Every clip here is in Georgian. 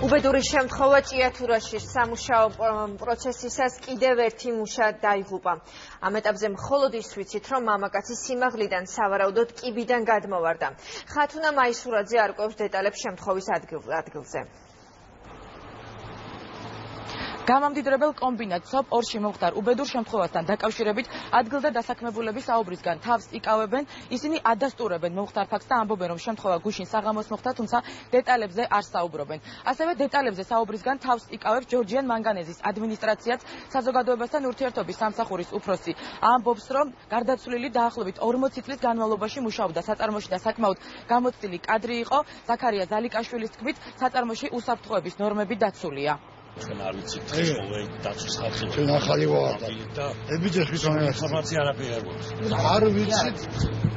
უბედური შემთხვევა ჭიათურაში სამუშაო პროცესისას კიდევ ერთი მუშა დაიღუპა. ამ ეტაპზე მხოლოდ ის ვიცით, რომ მამაკაცი სიმაღლიდან სავარაუდოდ კიბიდან გადმოვარდა. ხათუნა მაისურაძე არკვევს დეტალებს შემთხვევის ადგილზე. გამამდიდრებელ კომბინატ სოფ ორში მომხდარ უბედურ შემთხვევასთან დაკავშირებით ადგილზე დასაქმებულების საუბრისგან თავს იკავებენ, ისინი ადასტურებენ მომხდარ ფაქტს და ამბობენ, რომ შემთხვევა გუშინ საღამოს მოხდა, თუმცა დეტალებზე არ საუბრობენ. ასევე დეტალებზე საუბრისგან თავს იკავებს ჯორჯიან მანგანეზის ადმინისტრაციაც. საზოგადოებასთან ურთიერთობის სამსახურის უფროსი ამბობს, რომ გარდაცვლილი დაახლოებით 40 წლის განმავლობაში მუშაობდა საწარმოში და საკმაოდ გამოცდილი კადრი იყო. ზაქარია ზალიკაშვილის თქმით, საწარმოში უსაფრთხოების ნორმები დაცულია. ჩვენ არ ვიცით დაცვის ხალხი. ჩვენ ახალი ვარ და ებიძებს ვიტყვი ინფორმაცია არაფერი არ გვაქვს. არ ვიცით.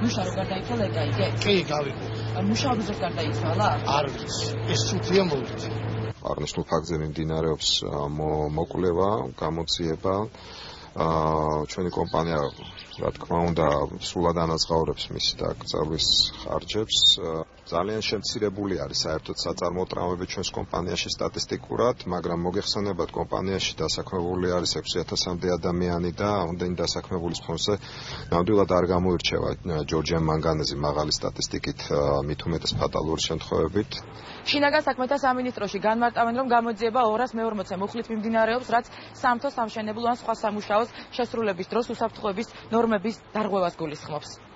მუშა რო გარდაიცვალა ეკაიგე? კი, გავიგო. მუშაობის დროს გარდაიცვალა? არ ვიცი. ეს ცუდია მოვიცი. აღნიშნულ ფაქტზე მიმდინარეობს მოკვლევა, გამოძიება. ჩვენი კომპანია, რა თქმა უნდა, სრულად ანაზღაურებს მისი დაკრძალვის ხარჯებს. ძალიან შემცირებული არის საერთოდ საწარმოო ტრამვები ჩვენს კომპანიაში სტატისტიკურად, მაგრამ მოგეხსენებათ, კომპანიაში დასაქმებული არის 6000-მდე ადამიანი და ამდენი დასაქმებულის ფონზე ნამდვილად არ გამოირჩევა ჯორჯიან მანგანეზი მაღალი სტატისტიკით, მით უმეტეს ფატალური შემთხვევებით. შინაგან საქმეთა სამინისტროში განმარტავენ, რომ გამოძიება 240 მუხლით მიმდინარეობს, რაც სამთო სამშენებლო ან სხვა სამუშაოს შესრულების დროს უსაფრთხოების ნორმების დარღვევას გულისხმობს.